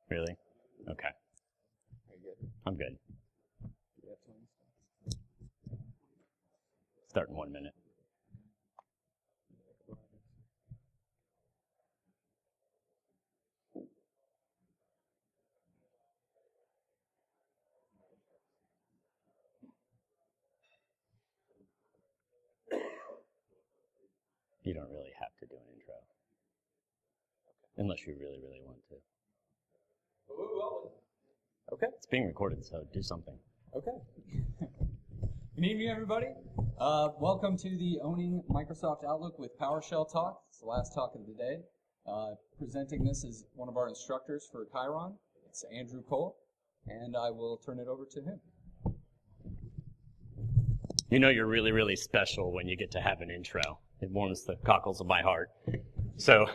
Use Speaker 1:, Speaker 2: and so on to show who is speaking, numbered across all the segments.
Speaker 1: Really? Okay. I'm good. Start in 1 minute. You don't really have to do an intro. Unless you really, really want to.
Speaker 2: Okay.
Speaker 1: It's being recorded, so do something.
Speaker 2: Okay. Good evening, everybody. Welcome to the Owning Microsoft Outlook with PowerShell talk. It's the last talk of the day. Presenting this is one of our instructors for Chiron. It's Andrew Cole, and I will turn it over to him.
Speaker 1: You know you're really, really special when you get to have an intro. It warms the cockles of my heart. So,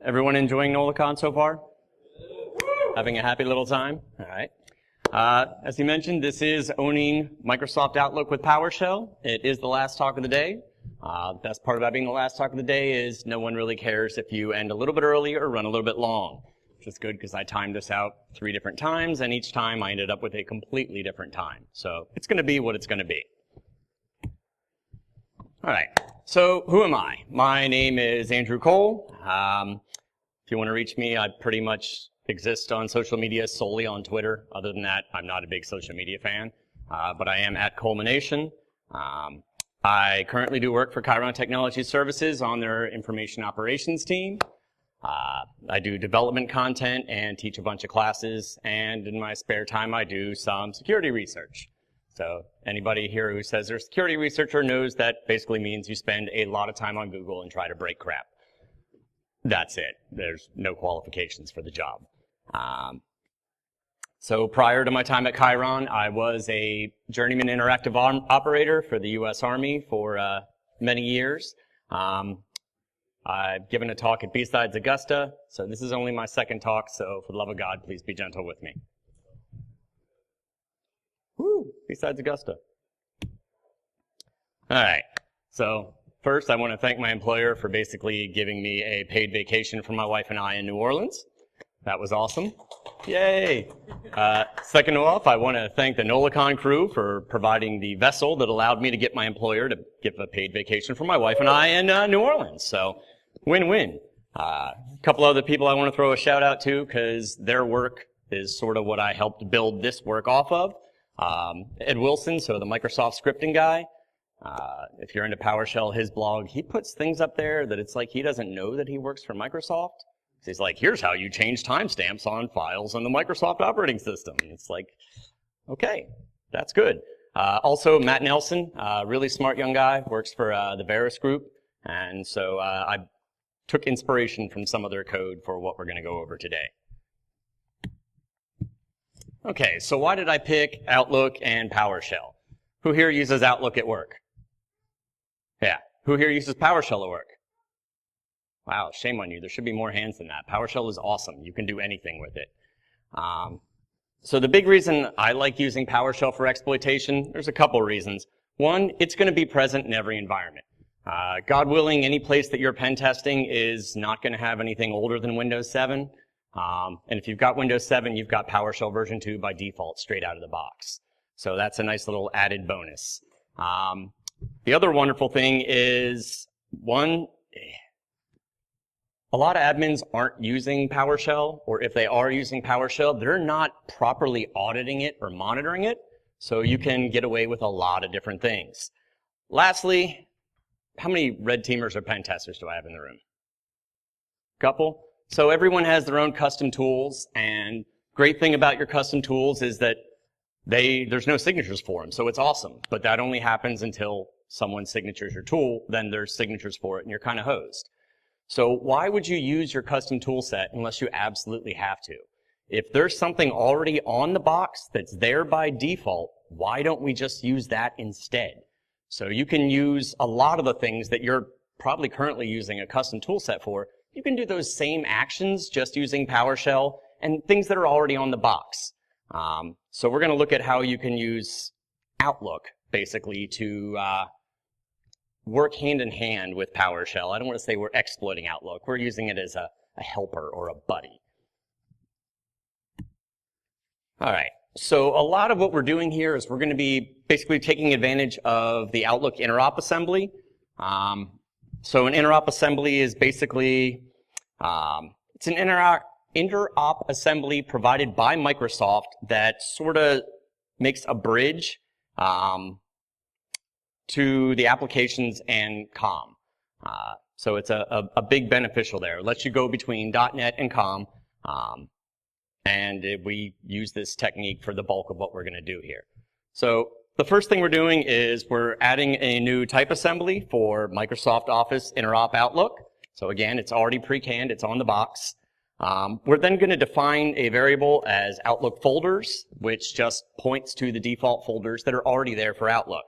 Speaker 1: everyone enjoying NolaCon so far? Having a happy little time? All right. As you mentioned, this is Owning Microsoft Outlook with PowerShell. It is the last talk of the day. The best part about being the last talk of the day is no one really cares if you end a little bit early or run a little bit long, which is good because I timed this out 3 different times, and each time I ended up with a completely different time. So it's going to be what it's going to be. All right. So who am I? My name is Andrew Cole. If you want to reach me, I pretty much exist on social media solely on Twitter. Other than that, I'm not a big social media fan, but I am at Culmination. I currently do work for Chiron Technology Services on their information operations team. I do development content and teach a bunch of classes, and in my spare time I do some security research. So anybody here who says they're a security researcher knows that basically means you spend a lot of time on Google and try to break crap. That's it. There's no qualifications for the job. So prior to my time at Chiron, I was a journeyman interactive operator for the U.S. Army for many years. I've given a talk at B-Sides Augusta, so this is only my second talk, so for the love of God, please be gentle with me. Woo! B-Sides Augusta. All right, so first I want to thank my employer for basically giving me a paid vacation for my wife and I in New Orleans. That was awesome. Yay! Second off, I want to thank the NolaCon crew for providing the vessel that allowed me to get my employer to give a paid vacation for my wife and I in New Orleans. So, win-win. A couple other people I want to throw a shout out to because their work is sort of what I helped build this work off of. Ed Wilson, so the Microsoft scripting guy. If you're into PowerShell, his blog, he puts things up there that it's like he doesn't know that he works for Microsoft. He's like, here's how you change timestamps on files on the Microsoft operating system. And it's like, okay, that's good. Also, Matt Nelson, really smart young guy, works for the Varus group. And so I took inspiration from some of their code for what we're going to go over today. Okay, so why did I pick Outlook and PowerShell? Who here uses Outlook at work? Yeah. Who here uses PowerShell at work? Wow, shame on you. There should be more hands than that. PowerShell is awesome. You can do anything with it. So the big reason I like using PowerShell for exploitation, there's a couple reasons. One, it's going to be present in every environment. God willing, any place that you're pen testing is not going to have anything older than Windows 7. And if you've got Windows 7, you've got PowerShell version 2 by default straight out of the box. So that's a nice little added bonus. The other wonderful thing is, one, a lot of admins aren't using PowerShell, or if they are using PowerShell, they're not properly auditing it or monitoring it, so you can get away with a lot of different things. Lastly, how many red teamers or pen testers do I have in the room? Couple? So everyone has their own custom tools, and great thing about your custom tools is that there's no signatures for them, so it's awesome. But that only happens until someone signatures your tool, then there's signatures for it, and you're kind of hosed. So why would you use your custom tool set unless you absolutely have to? If there's something already on the box that's there by default, why don't we just use that instead? So you can use a lot of the things that you're probably currently using a custom tool set for. You can do those same actions just using PowerShell and things that are already on the box. So we're going to look at how you can use Outlook basically to work hand in hand with PowerShell. I don't want to say we're exploiting Outlook. We're using it as a helper or a buddy. All right. So a lot of what we're doing here is we're going to be basically taking advantage of the Outlook Interop assembly. So an Interop assembly is basically, it's an Interop assembly provided by Microsoft that sort of makes a bridge to the applications and COM. So it's a big beneficial there. It lets you go between .NET and COM. We use this technique for the bulk of what we're going to do here. So the first thing we're doing is we're adding a new type assembly for Microsoft Office Interop Outlook. So again, it's already pre-canned, it's on the box. We're then going to define a variable as Outlook folders, which just points to the default folders that are already there for Outlook.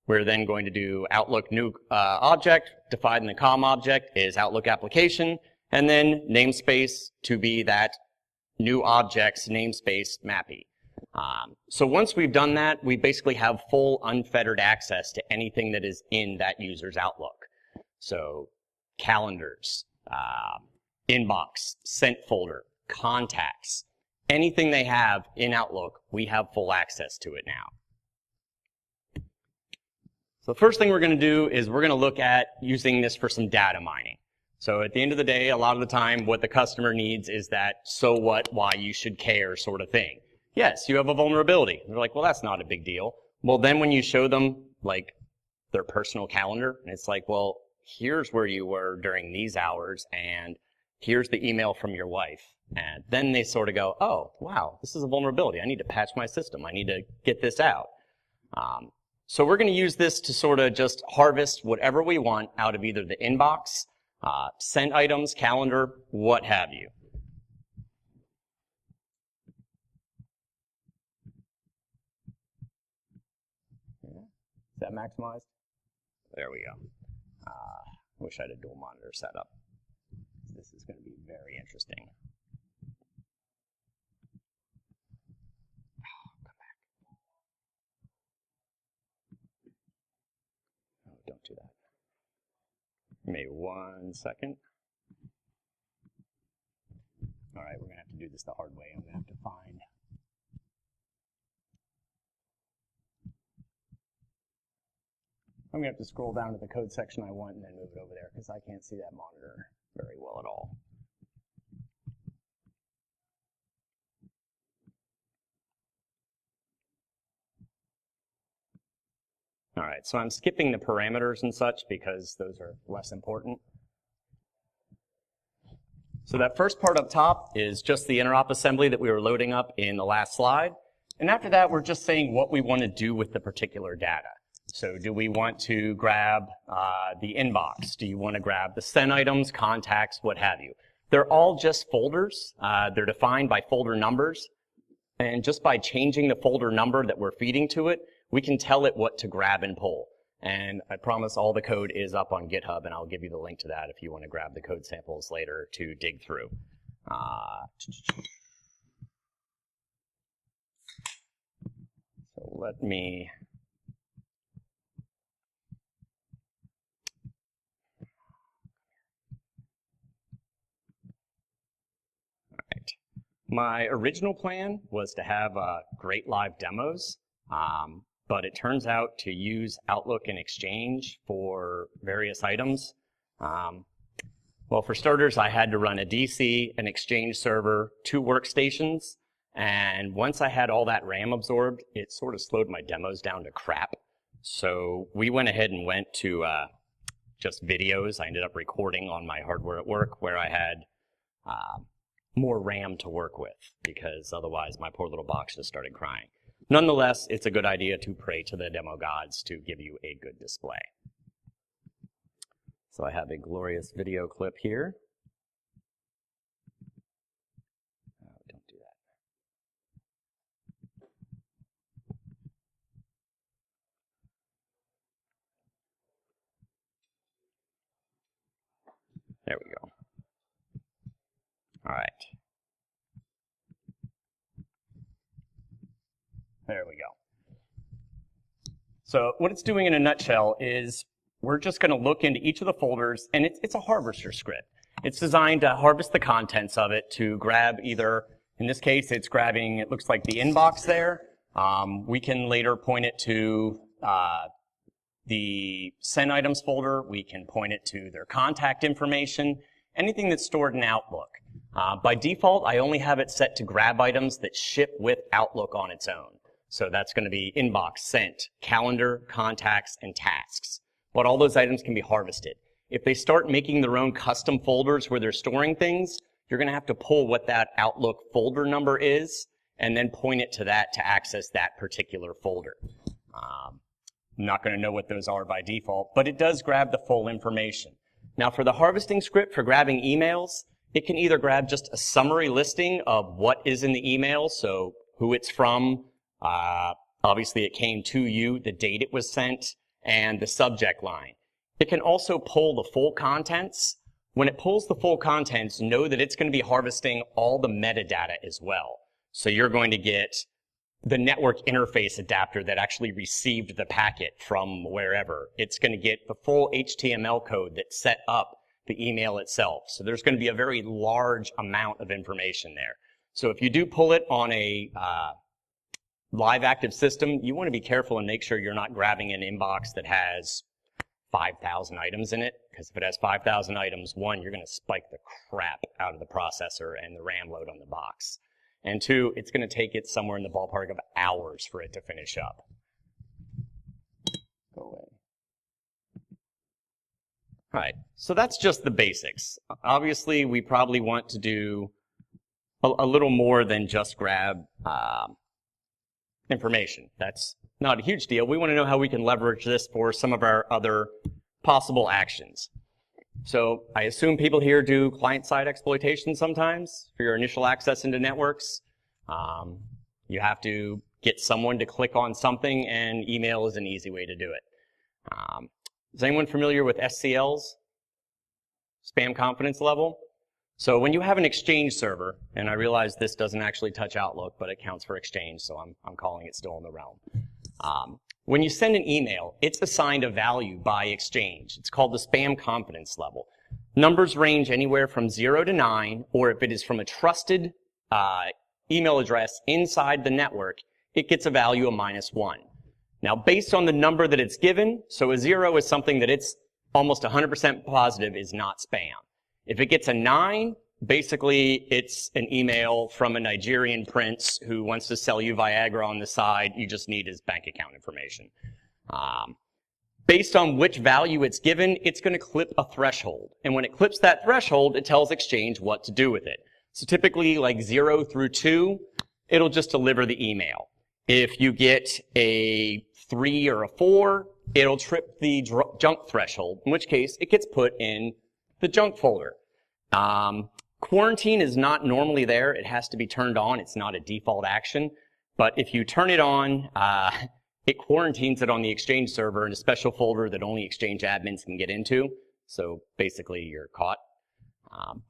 Speaker 1: We're then going to do Outlook new object, defined in the COM object is Outlook application, and then namespace to be that new object's namespace mappy. So once we've done that, we basically have full unfettered access to anything that is in that user's Outlook. So calendars, inbox, sent folder, contacts, anything they have in Outlook, we have full access to it now. So the first thing we're going to do is we're going to look at using this for some data mining. So at the end of the day, a lot of the time what the customer needs is that so what, why you should care sort of thing. Yes, you have a vulnerability. They're like, well, that's not a big deal. Well, then when you show them like their personal calendar, and it's like, well, here's where you were during these hours, and here's the email from your wife. And then they sort of go, oh, wow, this is a vulnerability. I need to patch my system. I need to get this out. So we're going to use this to sort of just harvest whatever we want out of either the inbox, sent items, calendar, what have you. Is that maximized? There we go. Wish I had a dual monitor set up. This is going to be very interesting. Don't do that. Maybe 1 second. All right, we're going to have to do this the hard way. I'm going to have to find. I'm going to have to scroll down to the code section I want and then move it over there because I can't see that monitor very well at all. All right, so I'm skipping the parameters and such because those are less important. So that first part up top is just the Interop assembly that we were loading up in the last slide. And after that, we're just saying what we want to do with the particular data. So do we want to grab the inbox? Do you want to grab the sent items, contacts, what have you? They're all just folders. They're defined by folder numbers. And just by changing the folder number that we're feeding to it, we can tell it what to grab and pull. And I promise all the code is up on GitHub, and I'll give you the link to that if you want to grab the code samples later to dig through. So let me... All right. My original plan was to have great live demos. But it turns out to use Outlook and Exchange for various items. Well, for starters, I had to run a DC, an Exchange server, 2 workstations, and once I had all that RAM absorbed, it sort of slowed my demos down to crap. So we went ahead and went to just videos. I ended up recording on my hardware at work where I had more RAM to work with because otherwise my poor little box just started crying. Nonetheless, it's a good idea to pray to the demo gods to give you a good display. So I have a glorious video clip here. Oh, don't do that. There we go. All right. There we go. So what it's doing in a nutshell is we're just going to look into each of the folders, and it's a harvester script. It's designed to harvest the contents of it to grab either In this case, it's grabbing, it looks like the inbox there. We can later point it to the send items folder. We can point it to their contact information, anything that's stored in Outlook. By default, I only have it set to grab items that ship with Outlook on its own. So that's going to be inbox, sent, calendar, contacts, and tasks. But all those items can be harvested. If they start making their own custom folders where they're storing things, you're going to have to pull what that Outlook folder number is and then point it to that to access that particular folder. I'm not going to know what those are by default, but it does grab the full information. Now for the harvesting script for grabbing emails, it can either grab just a summary listing of what is in the email, so who it's from, obviously it came to you, the date it was sent, and the subject line. It can also pull the full contents. When it pulls the full contents, know that it's going to be harvesting all the metadata as well. So you're going to get the network interface adapter that actually received the packet from wherever. It's going to get the full HTML code that set up the email itself. So there's going to be a very large amount of information there. So if you do pull it on a live active system, you want to be careful and make sure you're not grabbing an inbox that has 5,000 items in it, because if it has 5,000 items, one, you're going to spike the crap out of the processor and the RAM load on the box. And two, it's going to take it somewhere in the ballpark of hours for it to finish up. Go away. All right, so that's just the basics. Obviously, we probably want to do a little more than just grab information. That's not a huge deal. We want to know how we can leverage this for some of our other possible actions. So I assume people here do client-side exploitation sometimes for your initial access into networks. You have to get someone to click on something, and email is an easy way to do it. Is anyone familiar with SCLs? Spam confidence level? So when you have an Exchange server, and I realize this doesn't actually touch Outlook, but it counts for Exchange, so I'm calling it still in the realm. When you send an email, it's assigned a value by Exchange. It's called the spam confidence level. Numbers range anywhere from 0 to 9, or if it is from a trusted email address inside the network, it gets a value of -1. Now, based on the number that it's given, so a 0 is something that it's almost 100% positive is not spam. If it gets a 9, basically it's an email from a Nigerian prince who wants to sell you Viagra on the side. You just need his bank account information. Based on which value it's given, it's going to clip a threshold. And when it clips that threshold, it tells Exchange what to do with it. So typically like 0 through 2, it'll just deliver the email. If you get a 3 or a 4, it'll trip the junk threshold, in which case it gets put in the junk folder. Quarantine is not normally there. It has to be turned on. It's not a default action. But if you turn it on, it quarantines it on the Exchange server in a special folder that only Exchange admins can get into. So basically you're caught.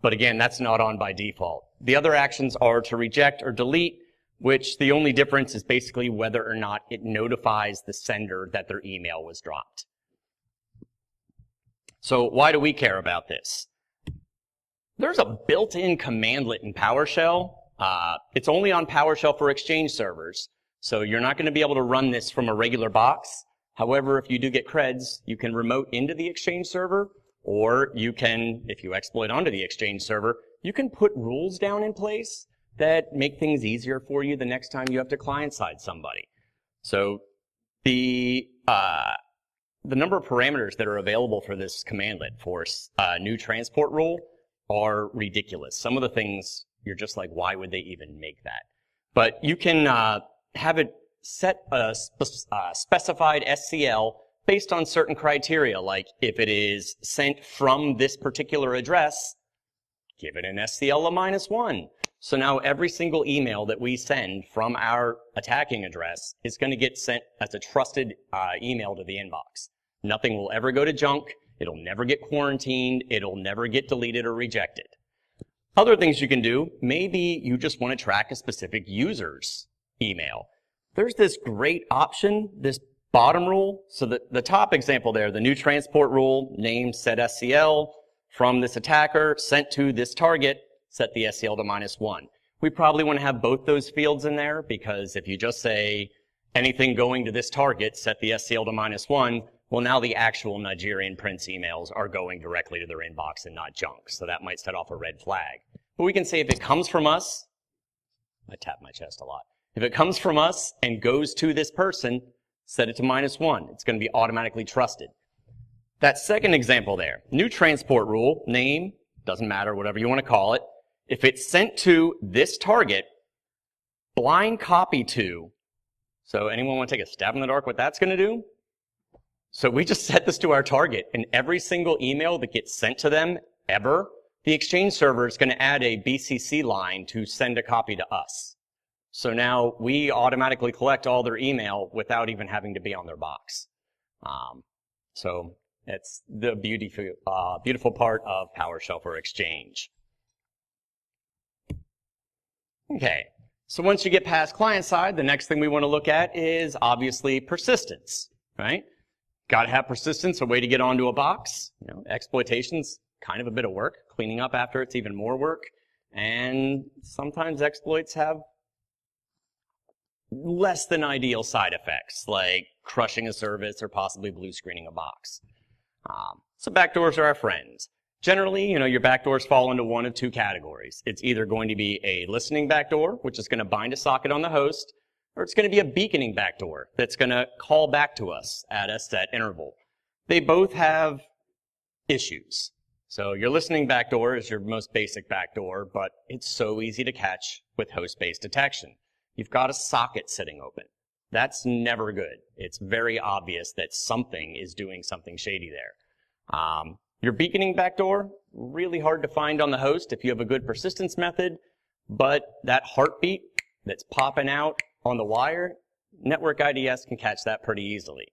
Speaker 1: But again, that's not on by default. The other actions are to reject or delete, which the only difference is basically whether or not it notifies the sender that their email was dropped. So why do we care about this? There's a built-in commandlet in PowerShell. It's only on PowerShell for Exchange servers, so you're not going to be able to run this from a regular box. However, if you do get creds, you can remote into the Exchange server, or you can, if you exploit onto the Exchange server, you can put rules down in place that make things easier for you the next time you have to client-side somebody. So the number of parameters that are available for this commandlet for a new transport rule are ridiculous. Some of the things, you're just like, why would they even make that? But you can have it set a specified SCL based on certain criteria, like if it is sent from this particular address, give it an SCL of -1. So now every single email that we send from our attacking address is going to get sent as a trusted email to the inbox. Nothing will ever go to junk. It'll never get quarantined. It'll never get deleted or rejected. Other things you can do, maybe you just want to track a specific user's email. There's this great option, this bottom rule. So the top example there, the new transport rule, name set SCL from this attacker, sent to this target, set the SCL to -1. We probably want to have both those fields in there, because if you just say anything going to this target, set the SCL to -1, well, now the actual Nigerian prince emails are going directly to their inbox and not junk. So that might set off a red flag. But we can say if it comes from us, I tap my chest a lot. If it comes from us and goes to this person, set it to -1. It's going to be automatically trusted. That second example there, new transport rule, name, doesn't matter, whatever you want to call it. If it's sent to this target, blind copy to, so anyone want to take a stab in the dark what that's going to do? So we just set this to our target, and every single email that gets sent to them ever, the Exchange server is going to add a BCC line to send a copy to us. So now we automatically collect all their email without even having to be on their box. So it's the beautiful part of PowerShell for Exchange. Okay, so once you get past client side, the next thing we want to look at is obviously persistence, right? Got to have persistence, a way to get onto a box. You know, exploitation's kind of a bit of work. Cleaning up after it's even more work. And sometimes exploits have less than ideal side effects, like crushing a service or possibly blue screening a box. So backdoors are our friends. Generally, you know, your backdoors fall into one of two categories. It's either going to be a listening backdoor, which is going to bind a socket on the host, or it's going to be a beaconing backdoor that's going to call back to us at a set interval. They both have issues. So your listening backdoor is your most basic backdoor, but it's so easy to catch with host-based detection. You've got a socket sitting open. That's never good. It's very obvious that something is doing something shady there. Your beaconing backdoor, really hard to find on the host if you have a good persistence method, but that heartbeat that's popping out on the wire, network IDS can catch that pretty easily.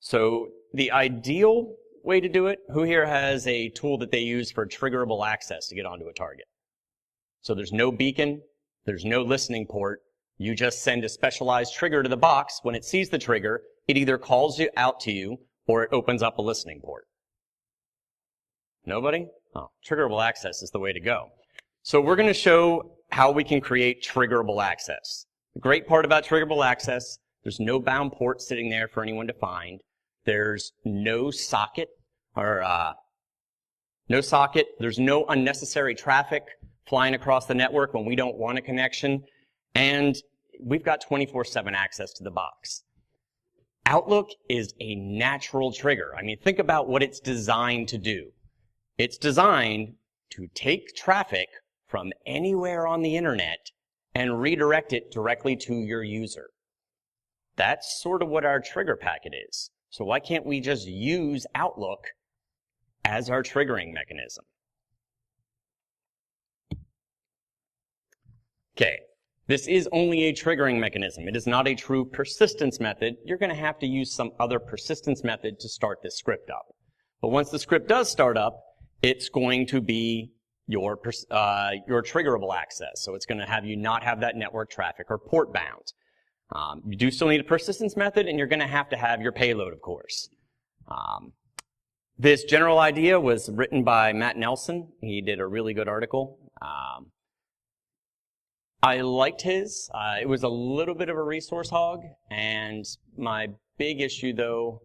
Speaker 1: So the ideal way to do it, who here has a tool that they use for triggerable access to get onto a target? So there's no beacon, there's no listening port. You just send a specialized trigger to the box. When it sees the trigger, it either calls you out to you or it opens up a listening port. Nobody? Oh, triggerable access is the way to go. So we're going to show how we can create triggerable access. The great part about triggerable access, there's no bound port sitting there for anyone to find. There's no socket, There's no unnecessary traffic flying across the network when we don't want a connection. And we've got 24/7 access to the box. Outlook is a natural trigger. I mean, think about what it's designed to do. It's designed to take traffic from anywhere on the internet and redirect it directly to your user. That's sort of what our trigger packet is. So why can't we just use Outlook as our triggering mechanism? Okay, this is only a triggering mechanism. It is not a true persistence method. You're going to have to use some other persistence method to start this script up. But once the script does start up, it's going to be your triggerable access. So it's going to have you not have that network traffic or port bound. You do still need a persistence method, and you're going to have your payload, of course. This general idea was written by Matt Nelson. He did a really good article. I liked his. It was a little bit of a resource hog, and my big issue, though,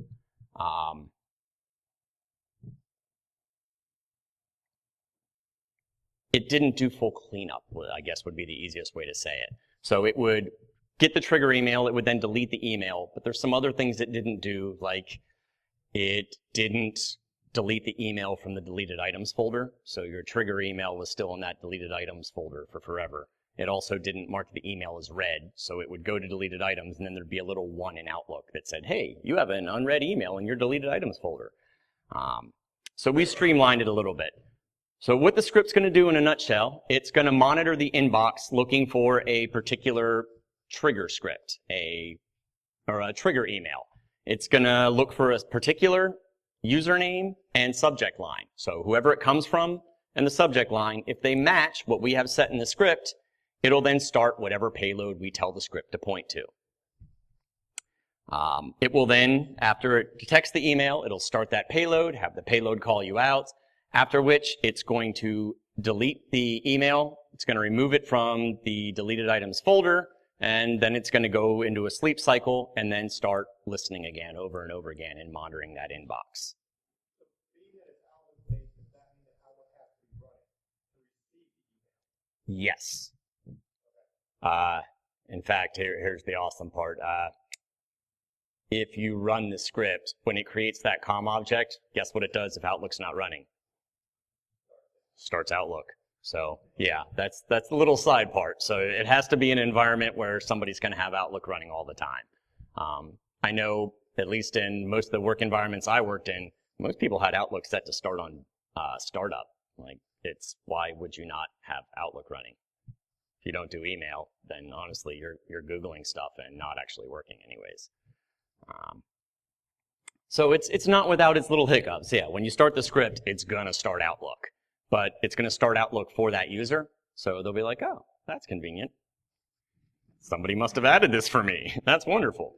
Speaker 1: it didn't do full cleanup, I guess would be the easiest way to say it. So it would get the trigger email, it would then delete the email, but there's some other things it didn't do, like it didn't delete the email from the deleted items folder, so your trigger email was still in that deleted items folder for forever. It also didn't mark the email as read, so it would go to deleted items, and then there'd be a little 1 in Outlook that said, hey, you have an unread email in your deleted items folder. So we streamlined it a little bit. So what the script's going to do in a nutshell, it's going to monitor the inbox looking for a particular trigger script, or a trigger email. It's going to look for a particular username and subject line. So whoever it comes from and the subject line, if they match what we have set in the script, it'll then start whatever payload we tell the script to point to. It will then, after it detects the email, it'll start that payload, have the payload call you out, after which it's going to delete the email It's going to remove it from the deleted items folder, and then it's going to go into a sleep cycle and then start listening again over and over again and monitoring that inbox. Yes. In fact, here's the awesome part. If you run the script, when it creates that COM object, guess what it does if Outlook's not running? Starts Outlook. So yeah, that's the little side part. So it has to be an environment where somebody's going to have Outlook running all the time. I know, at least in most of the work environments I worked in, most people had Outlook set to start on startup. Like, why would you not have Outlook running? If you don't do email, then honestly, you're Googling stuff and not actually working anyways. So it's not without its little hiccups. Yeah, when you start the script, it's going to start Outlook. But it's going to start Outlook for that user. So they'll be like, oh, that's convenient. Somebody must have added this for me. That's wonderful.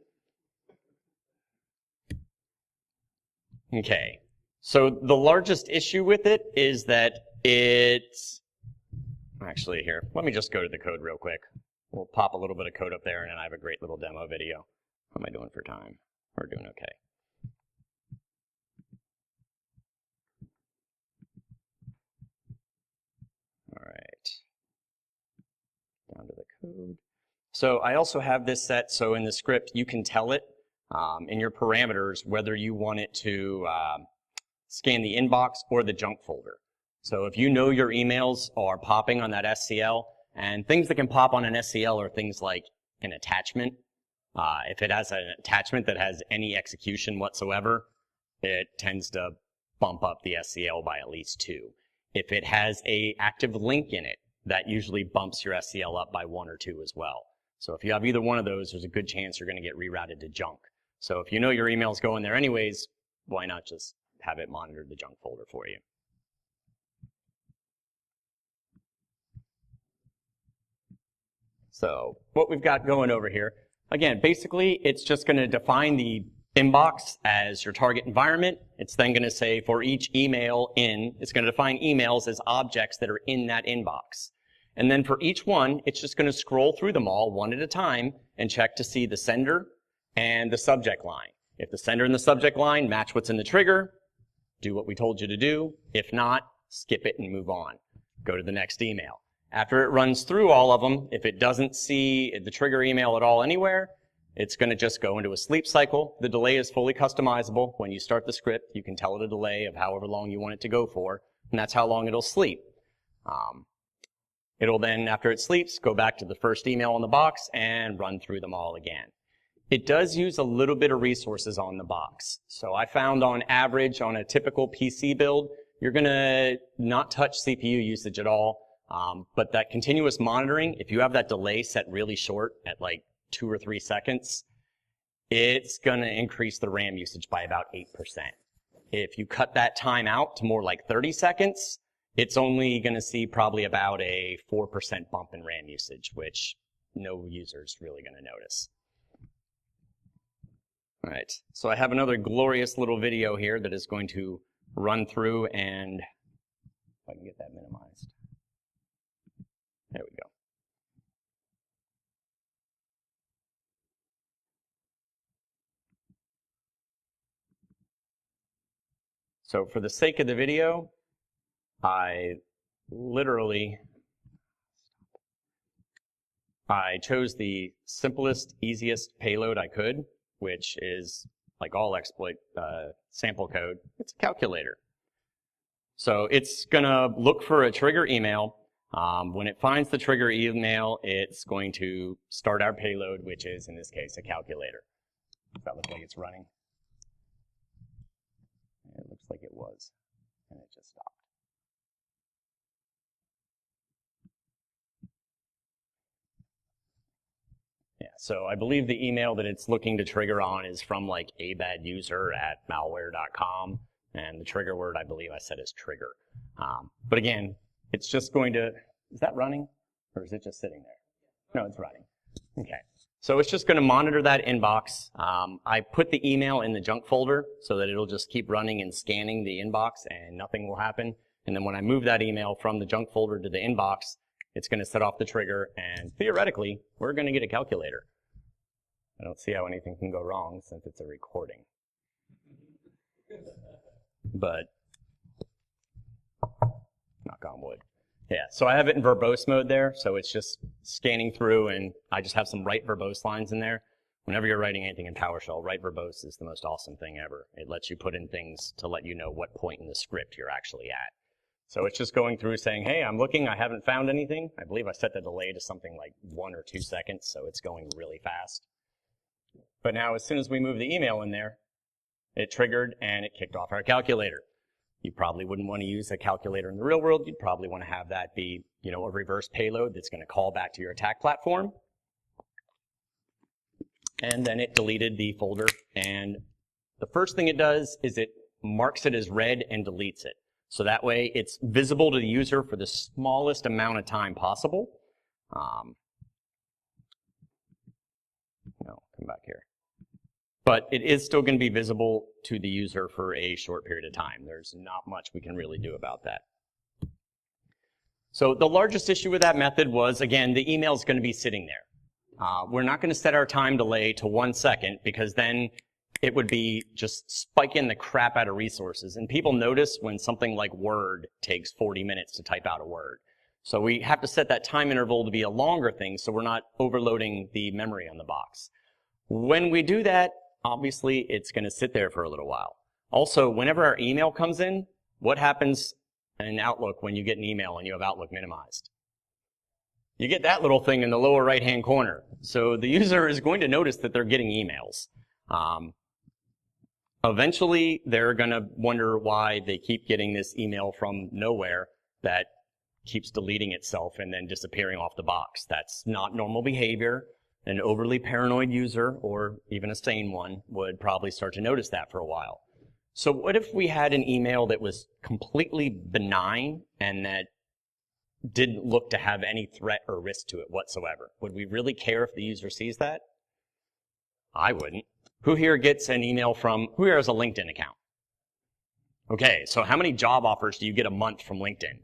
Speaker 1: Okay. So the largest issue with it is that it's... Actually, here, let me just go to the code real quick. We'll pop a little bit of code up there, and then I have a great little demo video. How am I doing for time? We're doing okay. All right. Down to the code. So I also have this set, so in the script, you can tell it in your parameters whether you want it to scan the inbox or the junk folder. So if you know your emails are popping on that SCL, and things that can pop on an SCL are things like an attachment. If it has an attachment that has any execution whatsoever, it tends to bump up the SCL by at least 2. If it has an active link in it, that usually bumps your SCL up by 1 or 2 as well. So if you have either one of those, there's a good chance you're going to get rerouted to junk. So if you know your email's going there anyways, why not just have it monitor the junk folder for you? So what we've got going over here, again, basically it's just going to define the inbox as your target environment. It's then going to say for each email it's going to define emails as objects that are in that inbox. And then for each one, it's just going to scroll through them all one at a time and check to see the sender and the subject line. If the sender and the subject line match what's in the trigger, do what we told you to do. If not, skip it and move on. Go to the next email. After it runs through all of them, if it doesn't see the trigger email at all anywhere, it's going to just go into a sleep cycle. The delay is fully customizable. When you start the script, you can tell it a delay of however long you want it to go for, and that's how long it'll sleep. It'll then, after it sleeps, go back to the first email in the box and run through them all again. It does use a little bit of resources on the box. So I found on average, on a typical PC build, you're going to not touch CPU usage at all. But that continuous monitoring, if you have that delay set really short at like 2 or 3 seconds, it's going to increase the RAM usage by about 8%. If you cut that time out to more like 30 seconds, it's only going to see probably about a 4% bump in RAM usage, which no user is really going to notice. All right, so I have another glorious little video here that is going to run through, and if I can get that minimized. There we go. So for the sake of the video, I chose the simplest, easiest payload I could, which is, like all exploit sample code, it's a calculator. So it's going to look for a trigger email. When it finds the trigger email, it's going to start our payload, which is, in this case, a calculator. Does that look like it's running? It looks like it was, and it just stopped. Yeah, so I believe the email that it's looking to trigger on is from like abaduser@malware.com, and the trigger word I believe I said is trigger. But again, it's just going to, is that running? Or is it just sitting there? No, it's running. Okay. So it's just going to monitor that inbox. I put the email in the junk folder so that it'll just keep running and scanning the inbox and nothing will happen. And then when I move that email from the junk folder to the inbox, it's going to set off the trigger, and theoretically, we're going to get a calculator. I don't see how anything can go wrong since it's a recording. But, knock on wood. Yeah, so I have it in verbose mode there, so it's just scanning through, and I just have some write verbose lines in there. Whenever you're writing anything in PowerShell, write verbose is the most awesome thing ever. It lets you put in things to let you know what point in the script you're actually at. So it's just going through saying, hey, I'm looking, I haven't found anything. I believe I set the delay to something like 1 or 2 seconds, so it's going really fast. But now as soon as we move the email in there, it triggered and it kicked off our calculator. You probably wouldn't want to use a calculator in the real world. You'd probably want to have that be, a reverse payload that's going to call back to your attack platform. And then it deleted the folder. And the first thing it does is it marks it as read and deletes it. So that way it's visible to the user for the smallest amount of time possible. No, come back here. But it is still going to be visible to the user for a short period of time. There's not much we can really do about that. So the largest issue with that method was, again, the email is going to be sitting there. We're not going to set our time delay to 1 second because then it would be just spiking the crap out of resources. And people notice when something like Word takes 40 minutes to type out a word. So we have to set that time interval to be a longer thing so we're not overloading the memory on the box. When we do that, obviously it's going to sit there for a little while. Also, whenever our email comes in, what happens in Outlook when you get an email and you have Outlook minimized? You get that little thing in the lower right-hand corner. So the user is going to notice that they're getting emails. Eventually, they're going to wonder why they keep getting this email from nowhere that keeps deleting itself and then disappearing off the box. That's not normal behavior. An overly paranoid user, or even a sane one, would probably start to notice that for a while. So what if we had an email that was completely benign and that didn't look to have any threat or risk to it whatsoever? Would we really care if the user sees that? I wouldn't. Who here gets an email from, who here has a LinkedIn account? Okay, so how many job offers do you get a month from LinkedIn?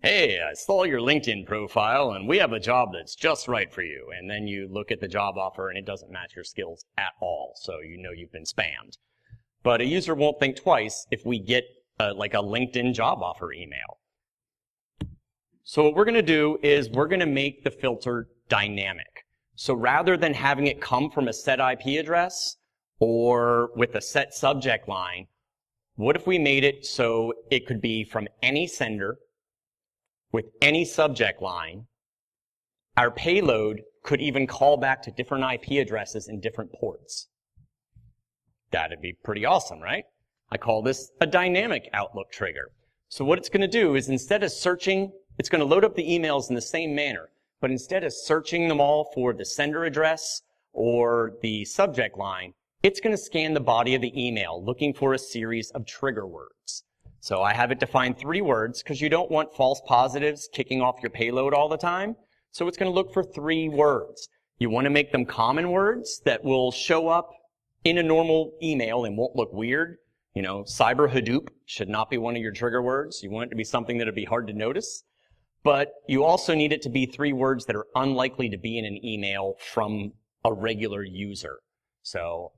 Speaker 1: Hey, I saw your LinkedIn profile and we have a job that's just right for you. And then you look at the job offer and it doesn't match your skills at all, so you know you've been spammed. But a user won't think twice if we get like a LinkedIn job offer email. So what we're going to do is we're going to make the filter dynamic. So rather than having it come from a set IP address or with a set subject line, what if we made it so it could be from any sender with any subject line? Our payload could even call back to different IP addresses in different ports. That'd be pretty awesome, right? I call this a dynamic Outlook trigger. So what it's going to do is instead of searching, it's going to load up the emails in the same manner. But instead of searching them all for the sender address or the subject line, it's going to scan the body of the email looking for a series of trigger words. So I have it define 3 words because you don't want false positives kicking off your payload all the time. So it's going to look for 3 words. You want to make them common words that will show up in a normal email and won't look weird. Cyber Hadoop should not be one of your trigger words. You want it to be something that would be hard to notice. But you also need it to be 3 words that are unlikely to be in an email from a regular user. So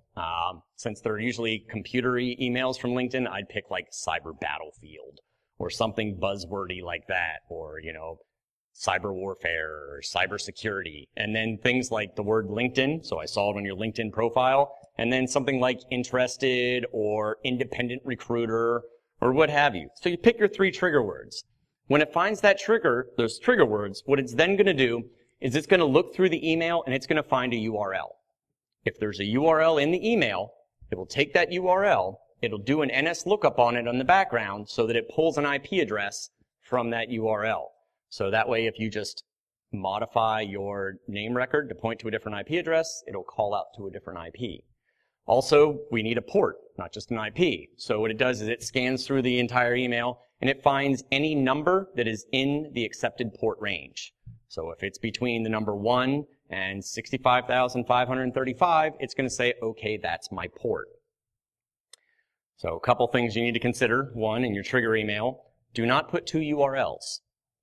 Speaker 1: since they're usually computer-y emails from LinkedIn, I'd pick like cyber battlefield or something buzzwordy like that, or, cyber warfare or cyber security. And then things like the word LinkedIn, so I saw it on your LinkedIn profile, and then something like interested or independent recruiter or what have you. So you pick your 3 trigger words. When it finds that trigger, those trigger words, what it's then going to do is it's going to look through the email and it's going to find a URL. If there's a URL in the email, it will take that URL, it'll do an NS lookup on it on the background so that it pulls an IP address from that URL. So that way if you just modify your name record to point to a different IP address, it'll call out to a different IP. Also, we need a port, not just an IP. So what it does is it scans through the entire email and it finds any number that is in the accepted port range. So if it's between the number 1 and 65,535, it's going to say, okay, that's my port. So a couple things you need to consider. 1, in your trigger email, do not put 2 URLs.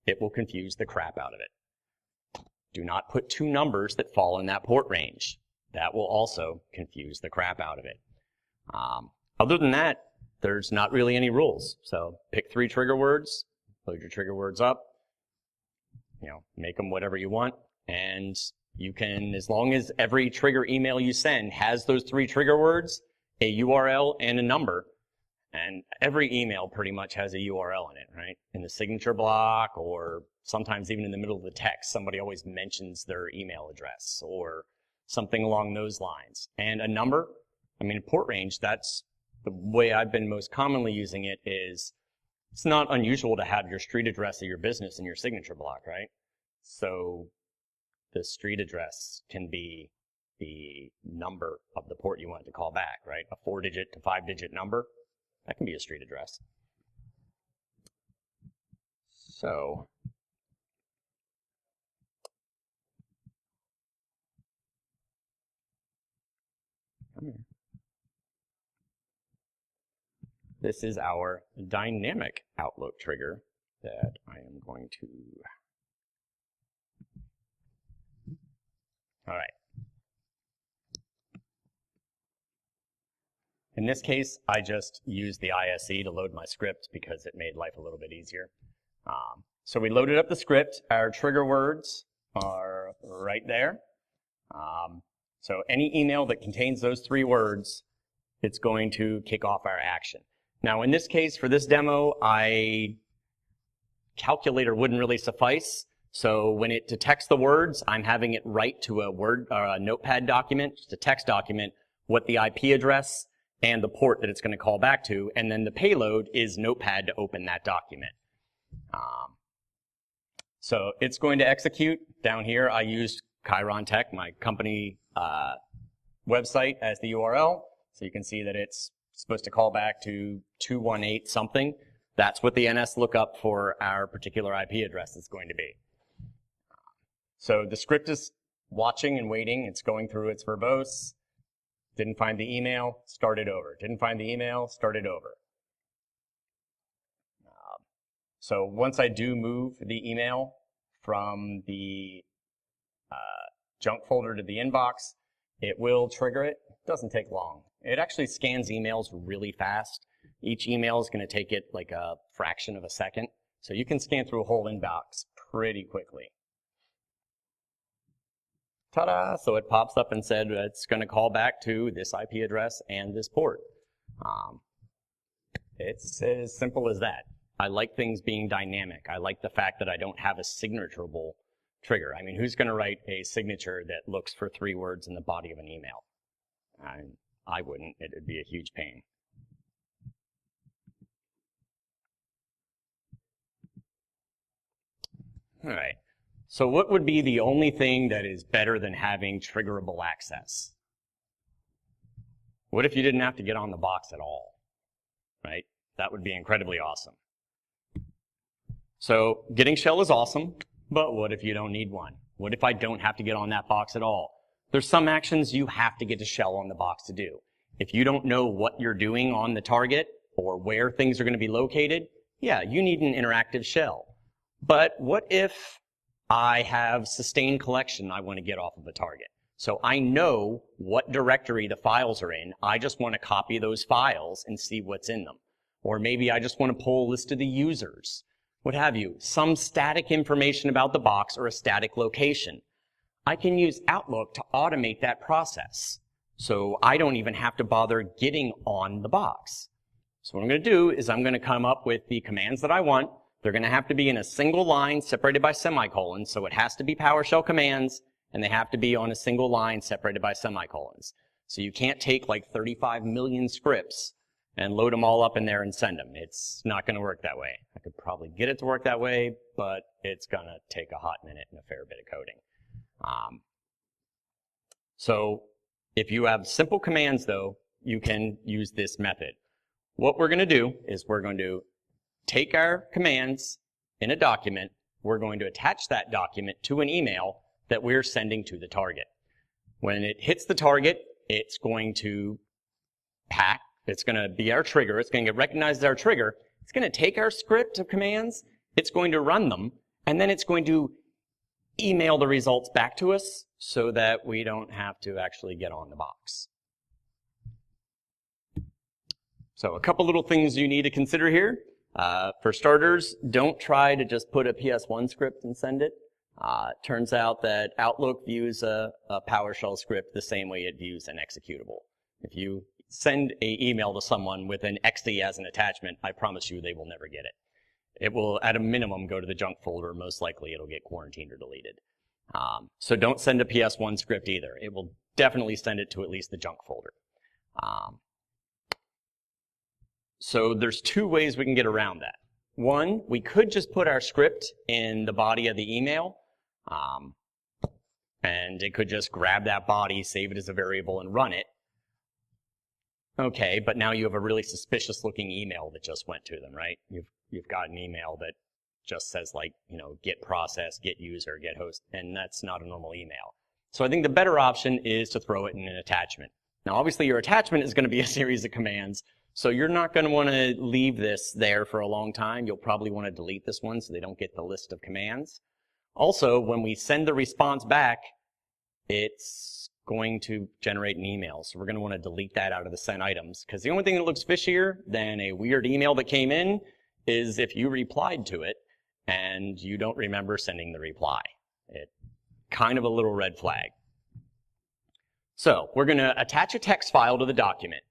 Speaker 1: it will confuse the crap out of it. Do not put two numbers that fall in that port range. That will also confuse the crap out of it. Other than that, there's not really any rules. So pick 3 trigger words, load your trigger words up, make them whatever you want, and you can, as long as every trigger email you send has those 3 trigger words, a URL, and a number, and every email pretty much has a URL in it, right? In the signature block, or sometimes even in the middle of the text, somebody always mentions their email address, or something along those lines. And a number, port range, that's the way I've been most commonly using it. Is it's not unusual to have your street address of your business in your signature block, right? So the street address can be the number of the port you want to call back, right? A 4-digit to 5-digit number, that can be a street address. So come here. This is our dynamic Outlook trigger that I am going to... All right. In this case, I just used the ISE to load my script because it made life a little bit easier. So we loaded up the script. Our trigger words are right there. So any email that contains those 3 words, it's going to kick off our action. Now, in this case, for this demo, calculator wouldn't really suffice. So when it detects the words, I'm having it write to a notepad document, just a text document, what the IP address and the port that it's going to call back to, and then the payload is Notepad to open that document. So it's going to execute. Down here, I used Chiron Tech, my company website, as the URL. So you can see that it's supposed to call back to 218 something. That's what the NS lookup for our particular IP address is going to be. So the script is watching and waiting. It's going through its verbose. Didn't find the email, started over. Didn't find the email, started over. So once I do move the email from the junk folder to the inbox, it will trigger it. It doesn't take long. It actually scans emails really fast. Each email is going to take it like a fraction of a second. So you can scan through a whole inbox pretty quickly. Ta-da! So it pops up and said it's going to call back to this IP address and this port. It's as simple as that. I like things being dynamic. I like the fact that I don't have a signaturable trigger. Who's going to write a signature that looks for 3 words in the body of an email? I wouldn't. It would be a huge pain. All right. So what would be the only thing that is better than having triggerable access? What if you didn't have to get on the box at all? Right? That would be incredibly awesome. So getting shell is awesome, but what if you don't need one? What if I don't have to get on that box at all? There's some actions you have to get a shell on the box to do. If you don't know what you're doing on the target or where things are going to be located, yeah, you need an interactive shell. But what if I have sustained collection I want to get off of a target? So I know what directory the files are in. I just want to copy those files and see what's in them. Or maybe I just want to pull a list of the users. What have you? Some static information about the box or a static location. I can use Outlook to automate that process. So I don't even have to bother getting on the box. So what I'm going to do is I'm going to come up with the commands that I want. They're going to have to be in a single line separated by semicolons. So it has to be PowerShell commands, and they have to be on a single line separated by semicolons. So you can't take like 35 million scripts and load them all up in there and send them. It's not going to work that way. I could probably get it to work that way, but it's going to take a hot minute and a fair bit of coding. So if you have simple commands, though, you can use this method. What we're going to do is we're going to take our commands in a document. We're going to attach that document to an email that we're sending to the target. When it hits the target, it's going to pack. It's going to be our trigger. It's going to get recognized as our trigger. It's going to take our script of commands. It's going to run them. and then it's going to email the results back to us so that we don't have to actually get on the box. So a couple little things you need to consider here. For starters, don't try to just put a PS1 script and send it. Turns out that Outlook views a PowerShell script the same way it views an executable. If you send an email to someone with an XD as an attachment, I promise you they will never get it. It will, at a minimum, go to the junk folder. Most likely it'll get quarantined or deleted. So don't send a PS1 script either. It will definitely send it to at least the junk folder. So there's two ways we can get around that. One, we could just put our script in the body of the email, and it could just grab that body, save it as a variable, and run it. Okay, but now you have a really suspicious looking email that just went to them, right? You've got an email that just says, like, you know, get process, get user, get host, and that's not a normal email. So I think the better option is to throw it in an attachment. Now, obviously, your attachment is going to be a series of commands, so you're not going to want to leave this there for a long time. You'll probably want to delete this one so they don't get the list of commands. Also, when we send the response back, it's going to generate an email. So we're going to want to delete that out of the sent items, because the only thing that looks fishier than a weird email that came in is if you replied to it and you don't remember sending the reply. It's kind of a little red flag. So we're going to attach a text file to the document.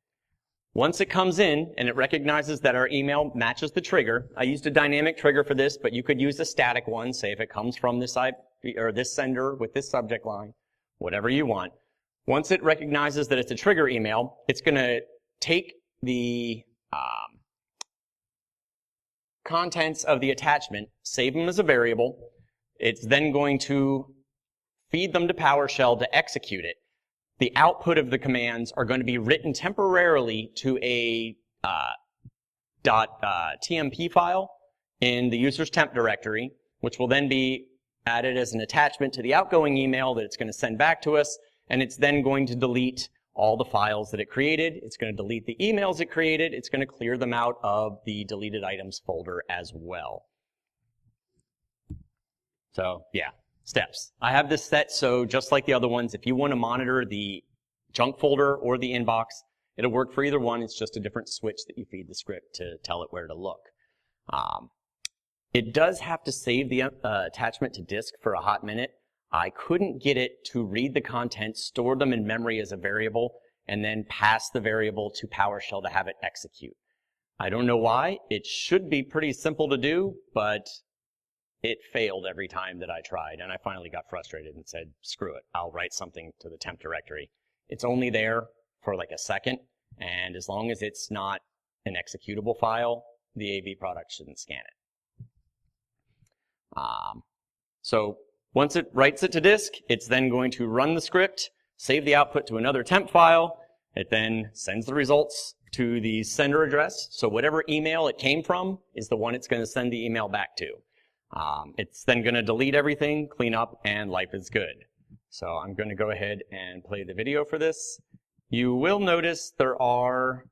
Speaker 1: Once it comes in and it recognizes that our email matches the trigger, I used a dynamic trigger for this, but you could use a static one, say if it comes from this IP, or this sender with this subject line, whatever you want. Once it recognizes that it's a trigger email, it's going to take the contents of the attachment, save them as a variable. It's then going to feed them to PowerShell to execute it. The output of the commands are going to be written temporarily to a .tmp file in the user's temp directory, which will then be added as an attachment to the outgoing email that it's going to send back to us, and it's then going to delete all the files that it created. It's going to delete the emails it created. It's going to clear them out of the deleted items folder as well. So, yeah. Steps. I have this set so just like the other ones, if you want to monitor the junk folder or the inbox, it'll work for either one. It's just a different switch that you feed the script to tell it where to look. It does have to save the attachment to disk for a hot minute. I couldn't get it to read the contents, store them in memory as a variable, and then pass the variable to PowerShell to have it execute. I don't know why. It should be pretty simple to do, but it failed every time that I tried, and I finally got frustrated and said, screw it, I'll write something to the temp directory. It's only there for like a second, and as long as it's not an executable file, the AV product shouldn't scan it. So once it writes it to disk, it's then going to run the script, save the output to another temp file. It then sends the results to the sender address, so whatever email it came from is the one it's going to send the email back to. It's then going to delete everything, clean up, and life is good. So I'm going to go ahead and play the video for this. You will notice there are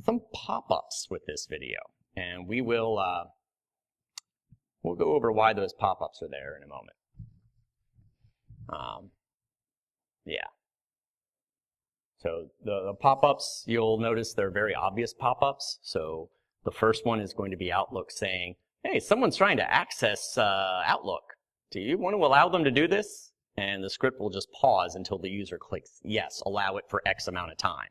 Speaker 1: some pop-ups with this video, and we will we'll go over why those pop-ups are there in a moment. Yeah. So the pop-ups, you'll notice they're very obvious pop-ups. So the first one is going to be Outlook saying, hey, someone's trying to access Outlook. Do you want to allow them to do this? And the script will just pause until the user clicks yes, allow it for X amount of time.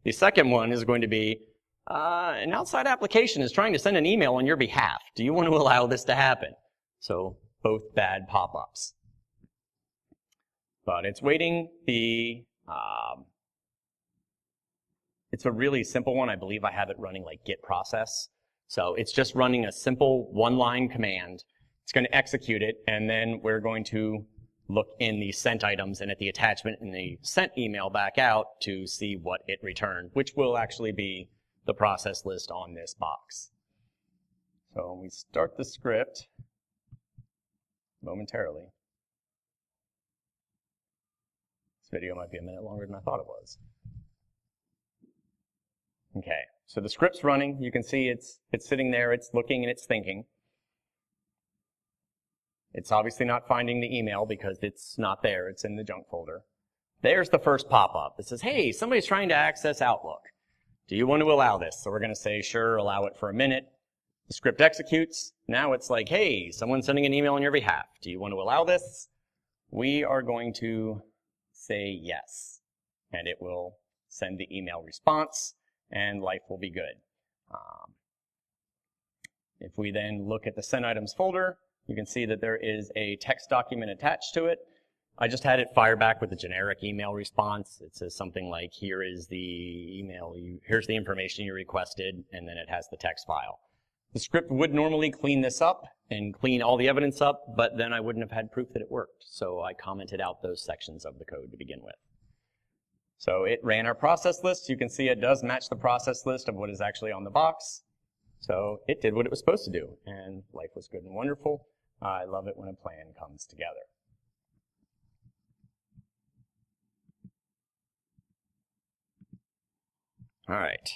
Speaker 1: The second one is going to be, an outside application is trying to send an email on your behalf. Do you want to allow this to happen? So both bad pop-ups. But it's waiting it's a really simple one. I believe I have it running like get process. So it's just running a simple one-line command. It's going to execute it, and then we're going to look in the sent items and at the attachment in the sent email back out to see what it returned, which will actually be the process list on this box. So when we start the script momentarily, this video might be a minute longer than I thought it was. Okay, so the script's running. You can see it's sitting there, it's looking and it's thinking. It's obviously not finding the email because it's not there. It's in the junk folder. There's the first pop-up that says, hey, somebody's trying to access Outlook. Do you want to allow this? So we're going to say, sure, allow it for a minute. The script executes. Now it's like, hey, someone's sending an email on your behalf. Do you want to allow this? We are going to say yes, and it will send the email response, and life will be good. If we then look at the sent items folder, you can see that there is a text document attached to it. I just had it fire back with a generic email response. It says something like, here is the email, here's the information you requested, and then it has the text file. The script would normally clean this up and clean all the evidence up, but then I wouldn't have had proof that it worked. So I commented out those sections of the code to begin with. So it ran our process list. You can see it does match the process list of what is actually on the box. So it did what it was supposed to do, and life was good and wonderful. I love it when a plan comes together. All right.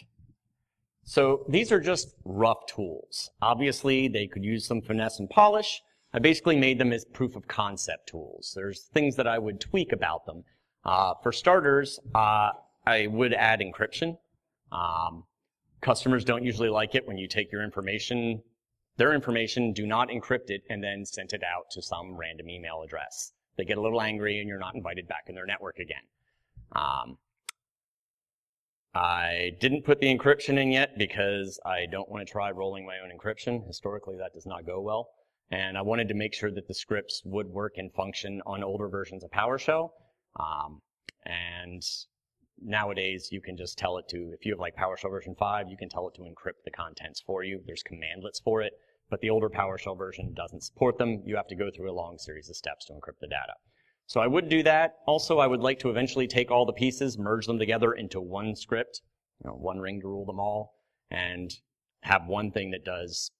Speaker 1: So these are just rough tools. Obviously, they could use some finesse and polish. I basically made them as proof of concept tools. There's things that I would tweak about them. For starters, I would add encryption. Customers don't usually like it when you take your information, their information, do not encrypt it, and then send it out to some random email address. They get a little angry and you're not invited back in their network again. I didn't put the encryption in yet because I don't want to try rolling my own encryption. Historically, that does not go well. And I wanted to make sure that the scripts would work and function on older versions of PowerShell. And nowadays, you can just tell it to, if you have like PowerShell version 5, you can tell it to encrypt the contents for you. There's commandlets for it, but the older PowerShell version doesn't support them. You have to go through a long series of steps to encrypt the data. So I would do that. Also, I would like to eventually take all the pieces, merge them together into one script, one ring to rule them all, and have one thing that does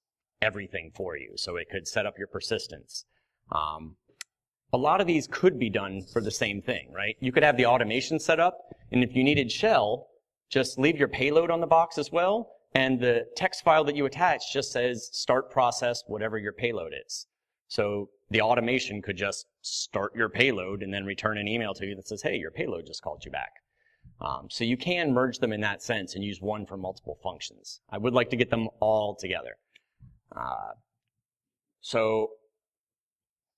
Speaker 1: everything for you. So it could set up your persistence. A lot of these could be done for the same thing, right? You could have the automation set up, and if you needed shell, just leave your payload on the box as well, and the text file that you attach just says start process whatever your payload is. So the automation could just start your payload and then return an email to you that says, hey, your payload just called you back. So you can merge them in that sense and use one for multiple functions. I would like to get them all together. So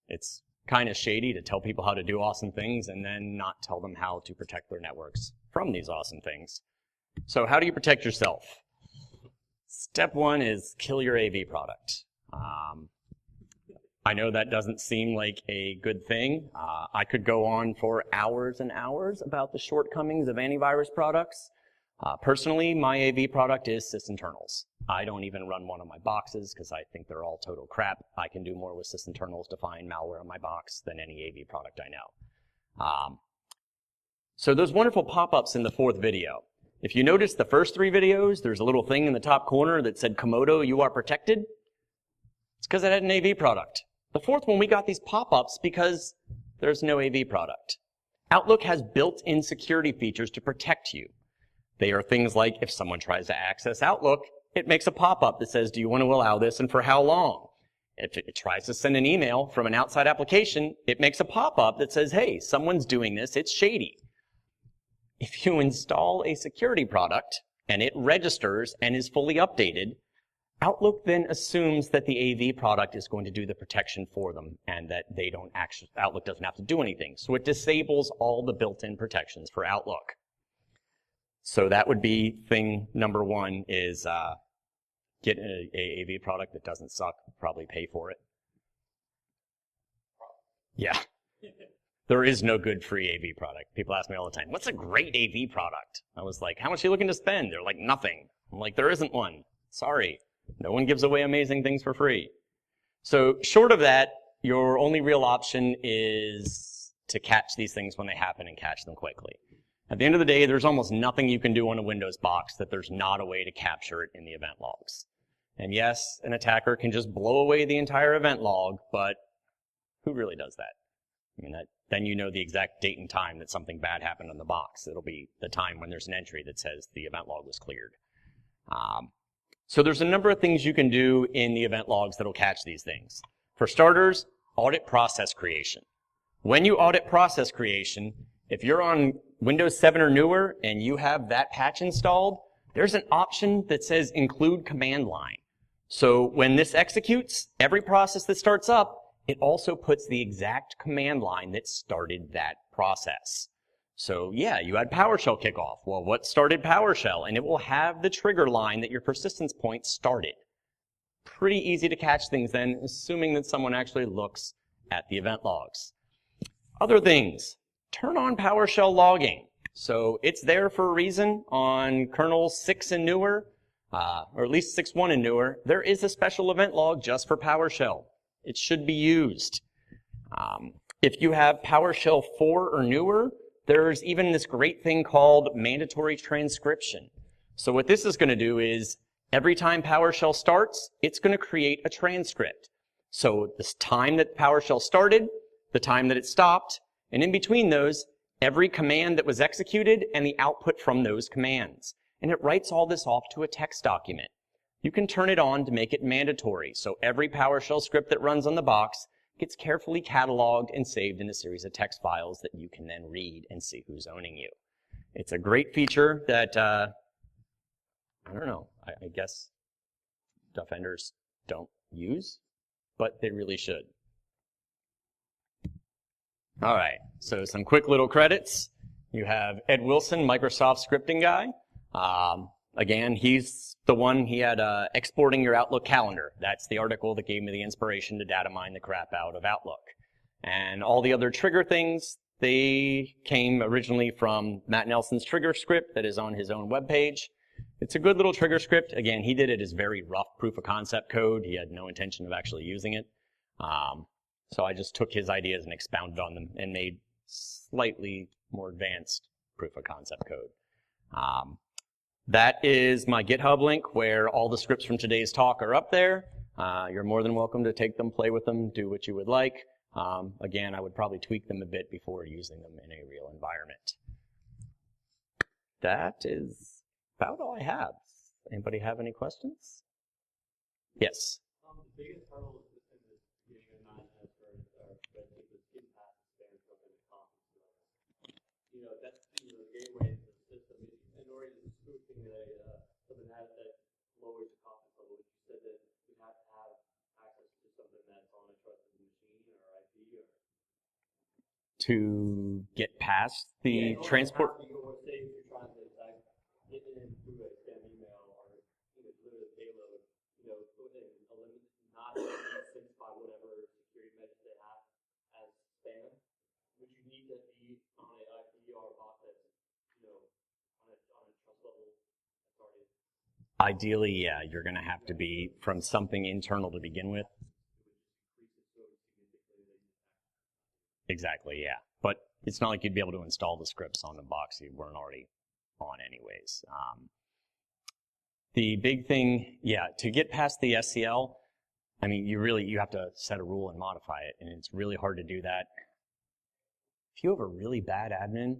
Speaker 1: it's kind of shady to tell people how to do awesome things and then not tell them how to protect their networks from these awesome things. So how do you protect yourself? Step one is kill your AV product. I know that doesn't seem like a good thing. I could go on for hours and hours about the shortcomings of antivirus products. Personally, my AV product is sysinternals. I don't even run one on my boxes because I think they're all total crap. I can do more with sysinternals to find malware on my box than any AV product I know. So those wonderful pop-ups in the fourth video. If you notice the first 3 videos, there's a little thing in the top corner that said, Komodo, you are protected. It's because it had an AV product. The fourth one, we got these pop-ups because there's no AV product. Outlook has built-in security features to protect you. They are things like if someone tries to access Outlook, it makes a pop-up that says, do you want to allow this and for how long? If it tries to send an email from an outside application, it makes a pop-up that says, hey, someone's doing this, it's shady. If you install a security product and it registers and is fully updated, Outlook then assumes that the AV product is going to do the protection for them and that they don't actually, Outlook doesn't have to do anything. So it disables all the built-in protections for Outlook. So that would be thing number 1 is get an AV product that doesn't suck, probably pay for it. Yeah. There is no good free AV product. People ask me all the time, what's a great AV product? I was like, how much are you looking to spend? They're like, nothing. I'm like, there isn't one. Sorry. No one gives away amazing things for free. So short of that, your only real option is to catch these things when they happen and catch them quickly. At the end of the day, there's almost nothing you can do on a Windows box that there's not a way to capture it in the event logs. And yes, an attacker can just blow away the entire event log, but who really does that? I mean, then you know the exact date and time that something bad happened on the box. It'll be the time when there's an entry that says the event log was cleared. So there's a number of things you can do in the event logs that'll catch these things. For starters, audit process creation. When you audit process creation, if you're on Windows 7 or newer and you have that patch installed, there's an option that says include command line. So when this executes, every process that starts up, it also puts the exact command line that started that process. So yeah, you had PowerShell kickoff. Well, what started PowerShell? And it will have the trigger line that your persistence point started. Pretty easy to catch things then, assuming that someone actually looks at the event logs. Other things, turn on PowerShell logging. So it's there for a reason on kernel 6 and newer, or at least 6.1 and newer. There is a special event log just for PowerShell. It should be used. If you have PowerShell 4 or newer, there's even this great thing called mandatory transcription. So what this is going to do is every time PowerShell starts, it's going to create a transcript. So this time that PowerShell started, the time that it stopped, and in between those, every command that was executed and the output from those commands. And it writes all this off to a text document. You can turn it on to make it mandatory, so every PowerShell script that runs on the box gets carefully cataloged and saved in a series of text files that you can then read and see who's owning you. It's a great feature that, I don't know, I guess Defenders don't use, but they really should. All right, so some quick little credits. You have Ed Wilson, Microsoft scripting guy. Again, he's the one, he had exporting your Outlook calendar. That's the article that gave me the inspiration to data mine the crap out of Outlook. And all the other trigger things, they came originally from Matt Nelson's trigger script that is on his own webpage. It's a good little trigger script. Again, he did it as very rough proof of concept code. He had no intention of actually using it. So I just took his ideas and expounded on them and made slightly more advanced proof of concept code. That is my GitHub link where all the scripts from today's talk are up there. You're more than welcome to take them, play with them, do what you would like. Again, I would probably tweak them a bit before using them in a real environment. That is about all I have. Anybody have any questions? Yes.
Speaker 3: The biggest hurdle in this beginning of not as for red tape is getting past the standard from the conference. You know, that's the gateway to the system. In order to spoofing something that lowers the confidence level, you said that you have to have access to something that's on a trusted machine or IP or
Speaker 1: To get past the transport.
Speaker 3: Say if you're trying to get in through a spam email or deliver the payload, put in a limit, not sent by whatever security measures they have as spam. Would you need to be on an IP or a box that's on a trust level authority?
Speaker 1: Ideally, yeah, you're going to have to be from something internal to begin with. Exactly, yeah. But it's not like you'd be able to install the scripts on the box you weren't already on anyways. The big thing, yeah, to get past the SCL, I mean, you have to set a rule and modify it, and it's really hard to do that. If you have a really bad admin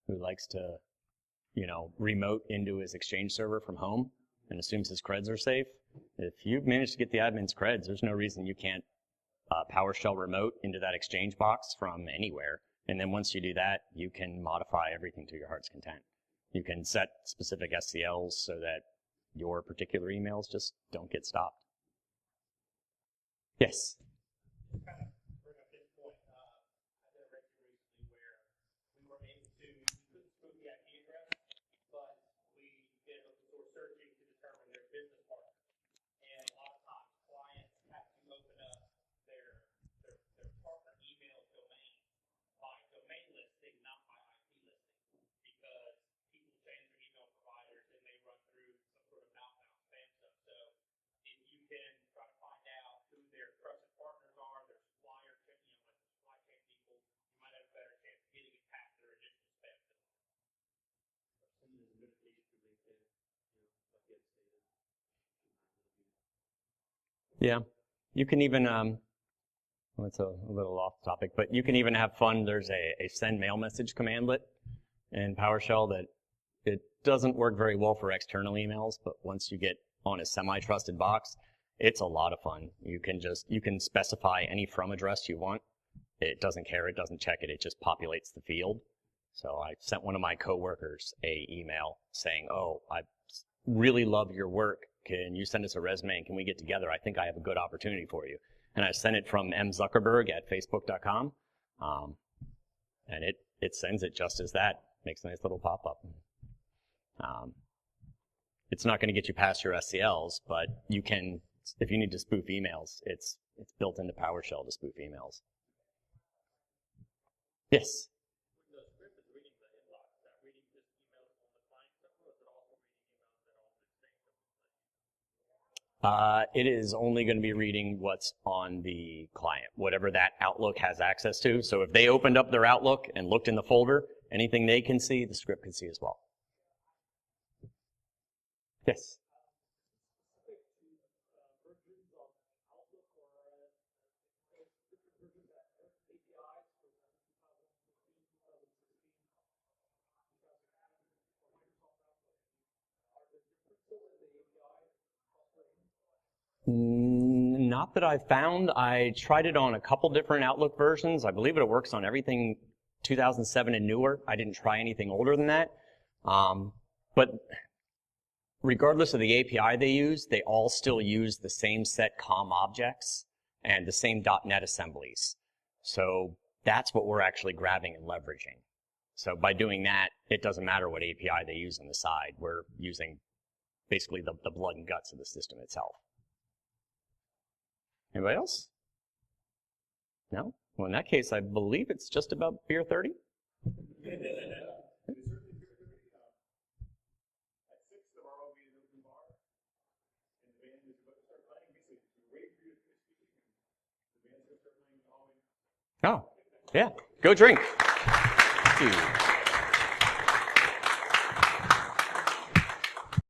Speaker 1: who likes to, remote into his Exchange server from home and assumes his creds are safe, if you've managed to get the admin's creds, there's no reason you can't PowerShell remote into that Exchange box from anywhere. And then once you do that, you can modify everything to your heart's content. You can set specific SCLs so that your particular emails just don't get stopped. Yes?
Speaker 4: Kind of bring up this point. I did a record recently where we were able to, we couldn't spoof the IP address, but we did open source searching to determine their business partner. And a lot of times clients have to open up their partner email domain by domain listing, not by IP listing, because people change their email providers and they run through some sort of outbound spam stuff. So if you can try to find out who their trusted partners are, their supplier, like the supply chain people, you might have a better chance of getting it past their initial spam filter.
Speaker 3: Sending a notification to LinkedIn, like get stated.
Speaker 1: Yeah. You can even, well, it's a little off topic, but you can even have fun. There's a send mail message commandlet in PowerShell that it doesn't work very well for external emails, but once you get on a semi-trusted box, It's a lot of fun. You can specify any from address you want. It doesn't care. It doesn't check it. It just populates the field. So I sent one of my coworkers a email saying, "Oh, I really love your work. Can you send us a resume and can we get together? I think I have a good opportunity for you." And I sent it from mzuckerberg@facebook.com. And it sends it just as that. Makes a nice little pop-up. It's not going to get you past your SCLs, but you can, if you need to spoof emails, it's built into PowerShell to spoof emails. Yes?
Speaker 3: When the script is reading the inbox, is that reading just emails on the client server, or is it also reading emails that are on the same server?
Speaker 1: It is only going to be reading what's on the client, whatever that Outlook has access to. So if they opened up their Outlook and looked in the folder, anything they can see, the script can see as well. Yes? Not that I've found. I tried it on a couple different Outlook versions. I believe it works on everything 2007 and newer. I didn't try anything older than that. But regardless of the API they use, they all still use the same set COM objects and the same .NET assemblies. So that's what we're actually grabbing and leveraging. So by doing that, it doesn't matter what API they use on the side. We're using basically the blood and guts of the system itself. Anybody else? No? Well, in that case, I believe it's just about beer 30. Oh, yeah. Go drink. Thank you.